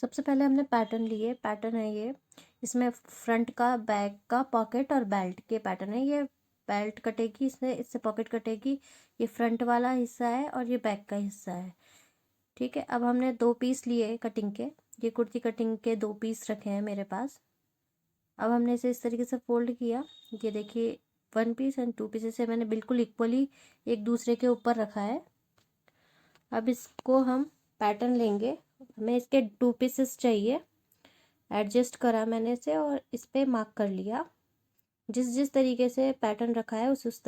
सबसे पहले हमने पैटर्न लिए। पैटर्न है ये, इसमें फ्रंट का, बैक का, पॉकेट और बेल्ट के पैटर्न है। ये बेल्ट कटेगी, इससे पॉकेट कटेगी। ये फ्रंट वाला हिस्सा है और ये बैक का हिस्सा है। ठीक है, अब हमने 2 पीस लिए कटिंग के। ये कुर्ती कटिंग के 2 पीस रखे हैं मेरे पास। अब हमने इसे इस तरीके से फोल्ड किया। ये देखिए 1 पीस एंड 2 पीसेस से मैंने बिल्कुल इक्वली एक दूसरे के ऊपर रखा है। अब इसको हम पैटर्न लेंगे। हमें इसके 2 पीसेस चाहिए। एडजस्ट करा मैंने इसे और इस पे मार्क कर लिया। जिस जिस तरीके से पैटर्न रखा है उस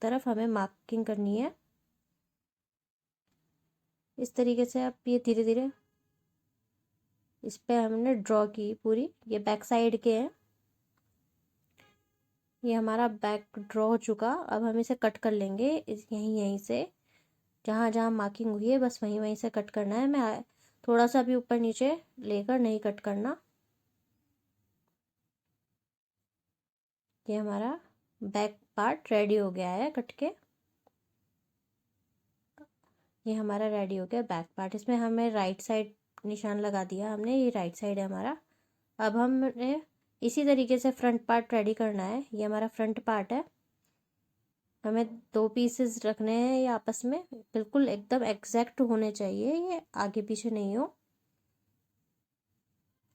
तरफ हमें मार्किंग करनी है। इस तरीके से आप ये धीरे धीरे इस पे हमने ड्रॉ की पूरी। ये बैक साइड के हैं। ये हमारा बैक ड्रॉ हो चुका। अब हम इसे कट कर लेंगे। यहीं से जहाँ जहाँ मार्किंग हुई है बस वहीं से कट करना है। मैं थोड़ा सा भी ऊपर नीचे लेकर नहीं कट करना। ये हमारा बैक पार्ट रेडी हो गया है कट के। ये हमारा रेडी हो गया बैक पार्ट। इसमें हमें राइट साइड निशान लगा दिया हमने। ये राइट साइड है हमारा। अब हमने इसी तरीके से फ्रंट पार्ट रेडी करना है। ये हमारा फ्रंट पार्ट है। हमें 2 पीसेस रखने हैं। ये आपस में बिल्कुल एकदम एग्जैक्ट होने चाहिए, ये आगे पीछे नहीं हो।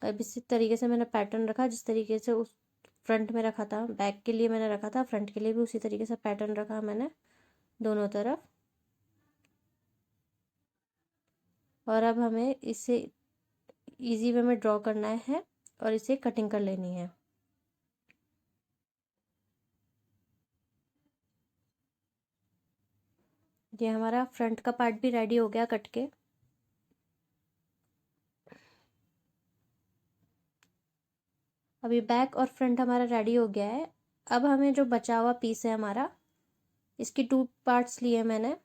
अब इसी तरीके से मैंने पैटर्न रखा, जिस तरीके से उस फ्रंट में रखा था, बैक के लिए मैंने रखा था, फ्रंट के लिए भी उसी तरीके से पैटर्न रखा मैंने दोनों तरफ। और अब हमें इसे इजी वे में ड्रॉ करना है और इसे कटिंग कर लेनी है। ये हमारा फ्रंट का पार्ट भी रेडी हो गया कट के। अभी बैक और फ्रंट हमारा रेडी हो गया है। अब हमें जो बचा हुआ पीस है हमारा, इसकी 2 पार्ट्स लिए मैंने।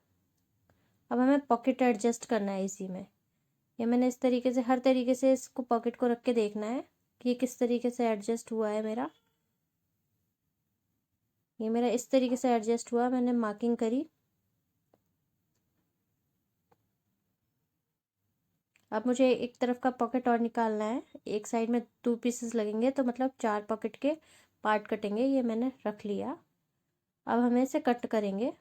अब हमें पॉकेट एडजस्ट करना है इसी में। ये मैंने इस तरीके से हर तरीके से इसको पॉकेट को रख के देखना है कि ये किस तरीके से एडजस्ट हुआ है मेरा। ये मेरा इस तरीके से एडजस्ट हुआ, मैंने मार्किंग करी। अब मुझे एक तरफ का पॉकेट और निकालना है। एक साइड में 2 पीसेस लगेंगे तो मतलब 4 पॉकेट के पार्ट कटेंगे। ये मैंने रख लिया। अब हमें इसे कट करेंगे।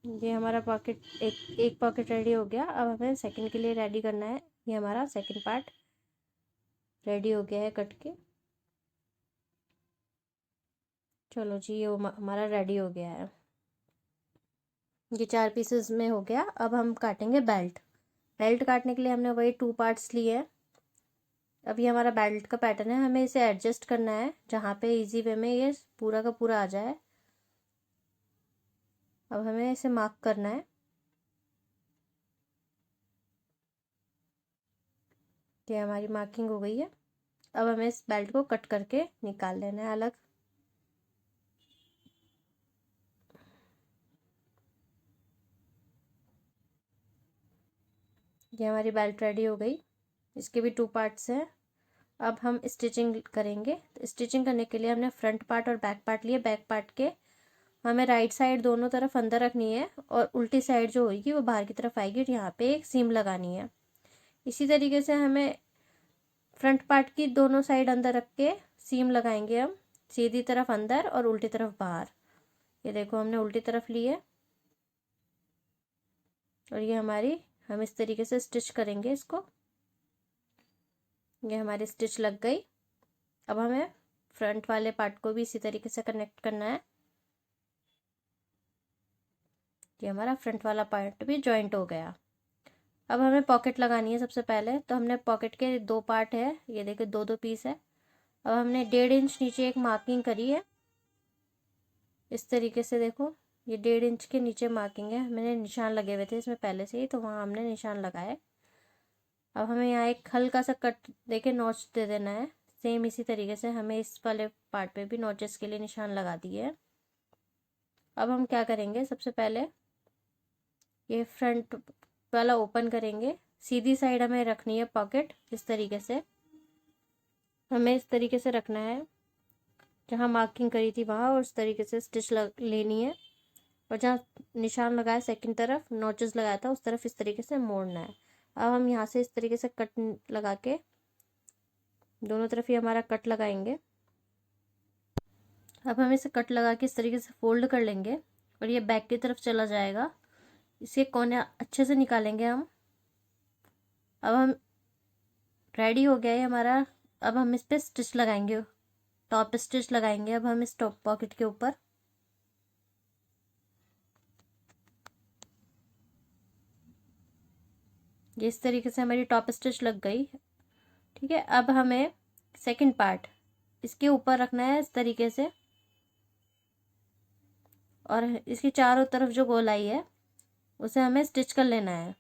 ये हमारा पॉकेट एक पॉकेट रेडी हो गया। अब हमें सेकंड के लिए रेडी करना है। ये हमारा सेकंड पार्ट रेडी हो गया है कट के। चलो जी, ये हमारा रेडी हो गया है। ये 4 पीसेस में हो गया। अब हम काटेंगे बेल्ट। बेल्ट काटने के लिए हमने वही 2 पार्ट्स लिए हैं। अब ये हमारा बेल्ट का पैटर्न है। हमें इसे एडजस्ट करना है जहाँ पे इजी वे में ये पूरा का पूरा आ जाए। अब हमें इसे मार्क करना है। ये हमारी मार्किंग हो गई है। अब हमें इस बेल्ट को कट करके निकाल लेना है अलग। ये हमारी बेल्ट रेडी हो गई। इसके भी 2 पार्ट्स हैं। अब हम स्टिचिंग करेंगे। स्टिचिंग करने के लिए हमने फ्रंट पार्ट और बैक पार्ट लिए। बैक पार्ट के हमें राइट साइड दोनों तरफ अंदर रखनी है और उल्टी साइड जो होगी वो बाहर की तरफ आएगी और यहाँ पे एक सीम लगानी है। इसी तरीके से हमें फ्रंट पार्ट की दोनों साइड अंदर रख के सीम लगाएंगे हम, सीधी तरफ अंदर और उल्टी तरफ बाहर। ये देखो हमने उल्टी तरफ ली है और ये हमारी, हम इस तरीके से स्टिच करेंगे इसको। ये हमारी स्टिच लग गई। अब हमें फ्रंट वाले पार्ट को भी इसी तरीके से कनेक्ट करना है। ये हमारा फ्रंट वाला पार्ट भी जॉइंट हो गया। अब हमें पॉकेट लगानी है। सबसे पहले तो हमने पॉकेट के 2 पार्ट है, ये देखिए 2 पीस है। अब हमने 1.5 इंच नीचे एक मार्किंग करी है इस तरीके से। देखो ये 1.5 इंच के नीचे मार्किंग है। मैंने निशान लगे हुए थे इसमें पहले से ही, तो वहाँ हमने निशान लगाए। अब हमें यहाँ एक हल्का सा कट देके नॉच दे देना है। सेम इसी तरीके से हमें इस वाले पार्ट पे भी नॉचेस के लिए निशान लगा दिए है। अब हम क्या करेंगे, सबसे पहले ये फ्रंट वाला ओपन करेंगे। सीधी साइड हमें रखनी है पॉकेट। इस तरीके से हमें इस तरीके से रखना है। जहाँ मार्किंग करी थी वहाँ और उस तरीके से स्टिच लेनी है। और जहाँ निशान लगाया सेकंड तरफ नॉचेस लगाया था उस तरफ इस तरीके से मोड़ना है। अब हम यहाँ से इस तरीके से कट लगा के दोनों तरफ ही हमारा कट लगाएंगे। अब हम इसे कट लगा के इस तरीके से फोल्ड कर लेंगे और ये बैक की तरफ चला जाएगा। इसके कोने अच्छे से निकालेंगे हम। अब हम रेडी हो गया है हमारा। अब हम इस पे स्टिच लगाएंगे, टॉप स्टिच लगाएंगे अब हम इस टॉप पॉकेट के ऊपर। ये इस तरीके से हमारी टॉप स्टिच लग गई। ठीक है, अब हमें सेकंड पार्ट इसके ऊपर रखना है इस तरीके से और इसकी चारों तरफ जो गोलाई है उसे हमें स्टिच कर लेना है।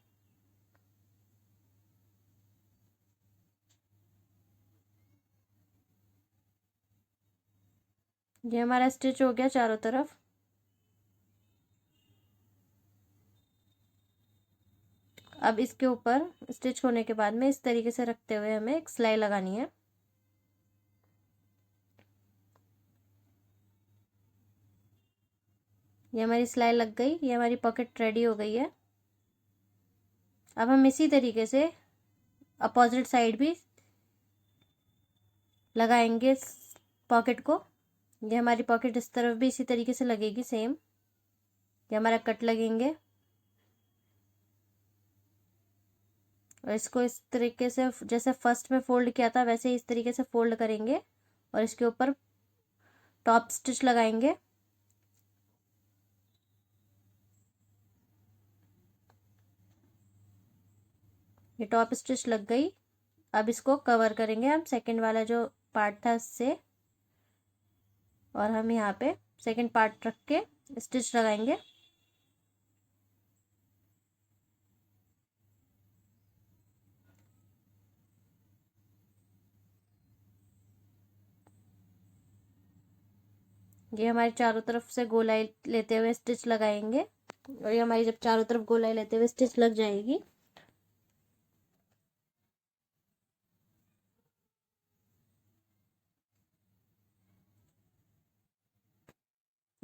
ये हमारा स्टिच हो गया चारों तरफ। अब इसके ऊपर स्टिच होने के बाद में इस तरीके से रखते हुए हमें एक सिलाई लगानी है। ये हमारी सिलाई लग गई, ये हमारी पॉकेट रेडी हो गई है। अब हम इसी तरीके से अपोजिट साइड भी लगाएंगे इस पॉकेट को। ये हमारी पॉकेट इस तरफ भी इसी तरीके से लगेगी सेम। ये हमारा कट लगेंगे और इसको इस तरीके से जैसे फर्स्ट में फोल्ड किया था वैसे ही इस तरीके से फोल्ड करेंगे और इसके ऊपर टॉप स्टिच लगाएंगे। ये टॉप स्टिच लग गई। अब इसको कवर करेंगे हम सेकंड वाला जो पार्ट था इससे और हम यहाँ पे सेकंड पार्ट रख के स्टिच लगाएंगे। ये हमारी चारों तरफ से गोलाई लेते हुए स्टिच लगाएंगे और ये हमारी जब चारों तरफ गोलाई लेते हुए स्टिच लग जाएगी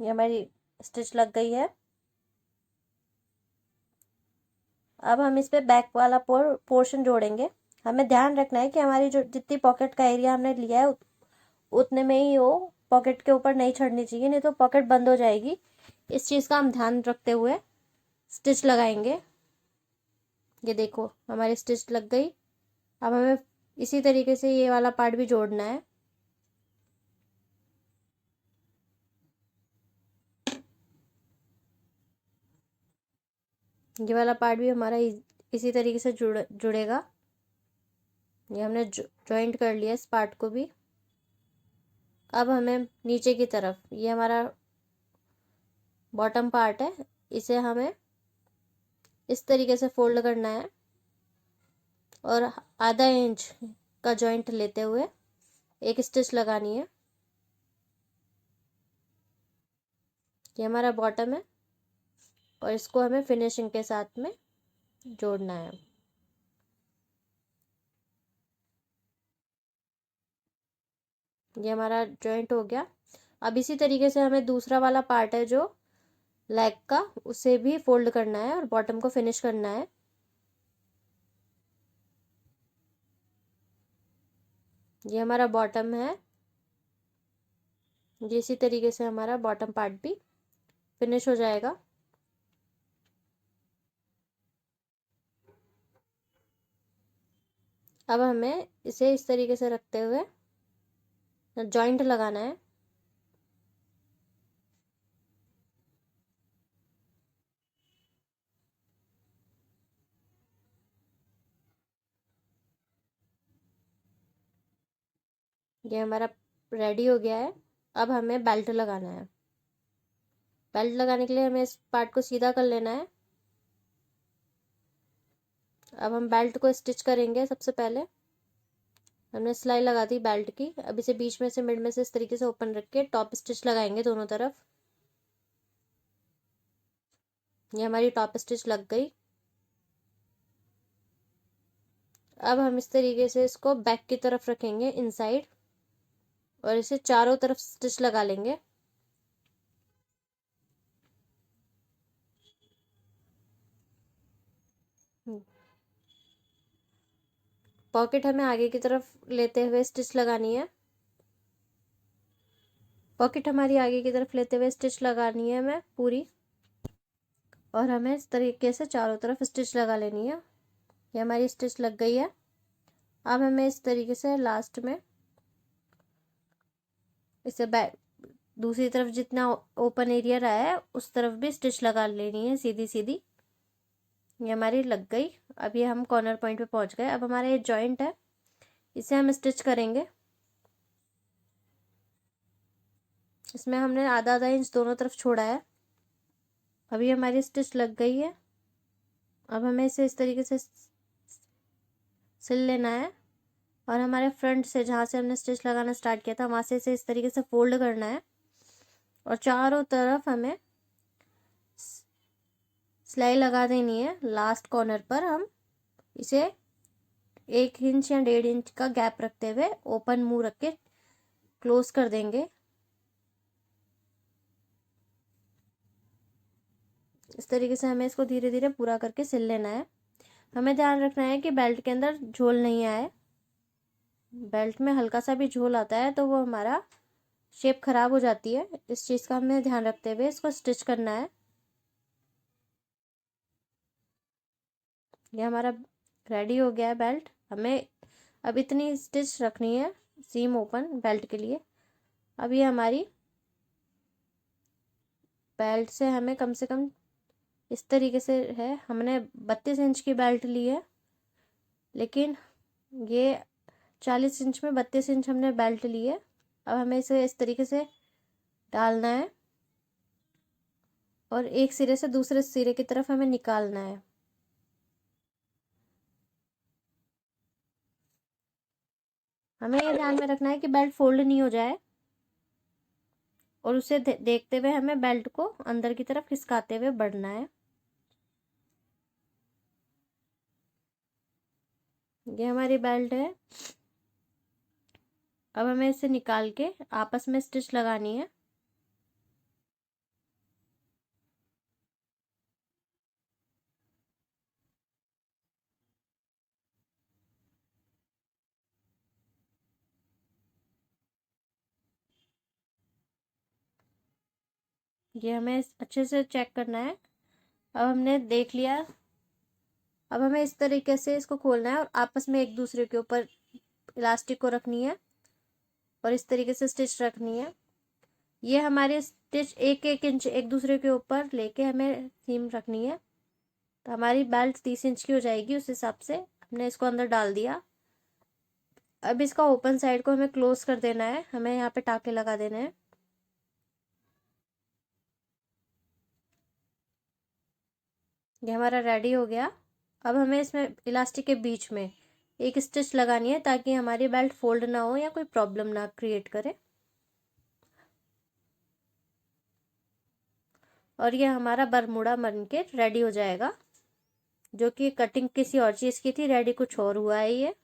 ये हमारी स्टिच लग गई है। अब हम इस पे बैक वाला पोर्शन जोड़ेंगे। हमें ध्यान रखना है कि हमारी जो जितनी पॉकेट का एरिया हमने लिया है उतने में ही हो, पॉकेट के ऊपर नहीं चढ़नी चाहिए, नहीं तो पॉकेट बंद हो जाएगी। इस चीज़ का हम ध्यान रखते हुए स्टिच लगाएंगे। ये देखो हमारी स्टिच लग गई। अब हमें इसी तरीके से ये वाला पार्ट भी जोड़ना है। ये वाला पार्ट भी हमारा इसी तरीके से जुड़ेगा। ये हमने जॉइंट कर लिया इस पार्ट को भी। अब हमें नीचे की तरफ ये हमारा बॉटम पार्ट है, इसे हमें इस तरीके से फोल्ड करना है और आधा इंच का जॉइंट लेते हुए एक स्टिच लगानी है। ये हमारा बॉटम है और इसको हमें फिनिशिंग के साथ में जोड़ना है। ये हमारा जॉइंट हो गया। अब इसी तरीके से हमें दूसरा वाला पार्ट है जो लेग का उसे भी फोल्ड करना है और बॉटम को फिनिश करना है। ये हमारा बॉटम है। ये इसी तरीके से हमारा बॉटम पार्ट भी फिनिश हो जाएगा। अब हमें इसे इस तरीके से रखते हुए जॉइंट लगाना है। ये हमारा रेडी हो गया है। अब हमें बेल्ट लगाना है। बेल्ट लगाने के लिए हमें इस पार्ट को सीधा कर लेना है। अब हम बेल्ट को स्टिच करेंगे। सबसे पहले हमने सिलाई लगा दी बेल्ट की। अब इसे बीच में से मिड में से इस तरीके से ओपन रख के टॉप स्टिच लगाएंगे दोनों तरफ। ये हमारी टॉप स्टिच लग गई। अब हम इस तरीके से इसको बैक की तरफ रखेंगे इनसाइड और इसे चारों तरफ स्टिच लगा लेंगे। पॉकेट हमें आगे की तरफ लेते हुए स्टिच लगानी है। पॉकेट हमारी आगे की तरफ लेते हुए स्टिच लगानी है हमें पूरी, और हमें इस तरीके से चारों तरफ स्टिच लगा लेनी है। ये हमारी स्टिच लग गई है। अब हमें इस तरीके से लास्ट में इसे बैक दूसरी तरफ जितना ओपन एरिया रहा है उस तरफ भी स्टिच लगा लेनी है सीधी सीधी। ये हमारी लग गई। अब ये हम कॉर्नर पॉइंट पे पहुंच गए। अब हमारा ये जॉइंट है, इसे हम स्टिच करेंगे। इसमें हमने आधा आधा इंच दोनों तरफ छोड़ा है। अभी हमारी स्टिच लग गई है। अब हमें इसे इस तरीके से सिल लेना है, और हमारे फ्रंट से जहाँ से हमने स्टिच लगाना स्टार्ट किया था वहाँ से इसे इस तरीके से फोल्ड करना है, और चारों तरफ हमें सिलाई लगा देनी है। लास्ट कॉर्नर पर हम इसे 1 इंच या 1.5 इंच का गैप रखते हुए ओपन मुंह रख के क्लोज कर देंगे। इस तरीके से हमें इसको धीरे धीरे पूरा करके सिल लेना है। हमें ध्यान रखना है कि बेल्ट के अंदर झोल नहीं आए। बेल्ट में हल्का सा भी झोल आता है तो वो हमारा शेप खराब हो जाती है। इस चीज़ का हमें ध्यान रखते हुए इसको स्टिच करना है। ये हमारा रेडी हो गया है बेल्ट। हमें अब इतनी स्टिच रखनी है सीम ओपन बेल्ट के लिए। अब ये हमारी बेल्ट से हमें कम से कम इस तरीके से है। हमने 32 इंच की बेल्ट ली है, लेकिन ये 40 इंच में 32 इंच हमने बेल्ट ली है। अब हमें इसे इस तरीके से डालना है, और एक सिरे से दूसरे सिरे की तरफ हमें निकालना है। हमें ये ध्यान में रखना है कि बेल्ट फोल्ड नहीं हो जाए, और उसे देखते हुए हमें बेल्ट को अंदर की तरफ खिसकाते हुए बढ़ना है। ये हमारी बेल्ट है। अब हमें इसे निकाल के आपस में स्टिच लगानी है। ये हमें अच्छे से चेक करना है। अब हमने देख लिया। अब हमें इस तरीके से इसको खोलना है और आपस में एक दूसरे के ऊपर इलास्टिक को रखनी है, और इस तरीके से स्टिच रखनी है। ये हमारी स्टिच 1-1 इंच एक दूसरे के ऊपर लेके हमें सीम रखनी है। तो हमारी बेल्ट 30 इंच की हो जाएगी। उस हिसाब से हमने इसको अंदर डाल दिया। अब इसका ओपन साइड को हमें क्लोज कर देना है। हमें यहाँ पे टाके लगा देने हैं। ये हमारा रेडी हो गया। अब हमें इसमें इलास्टिक के बीच में एक स्टिच लगानी है, ताकि हमारी बेल्ट फोल्ड ना हो या कोई प्रॉब्लम ना क्रिएट करे। और ये हमारा बरमूडा बन के रेडी हो जाएगा, जो कि कटिंग किसी और चीज़ की थी, रेडी कुछ और हुआ है ये।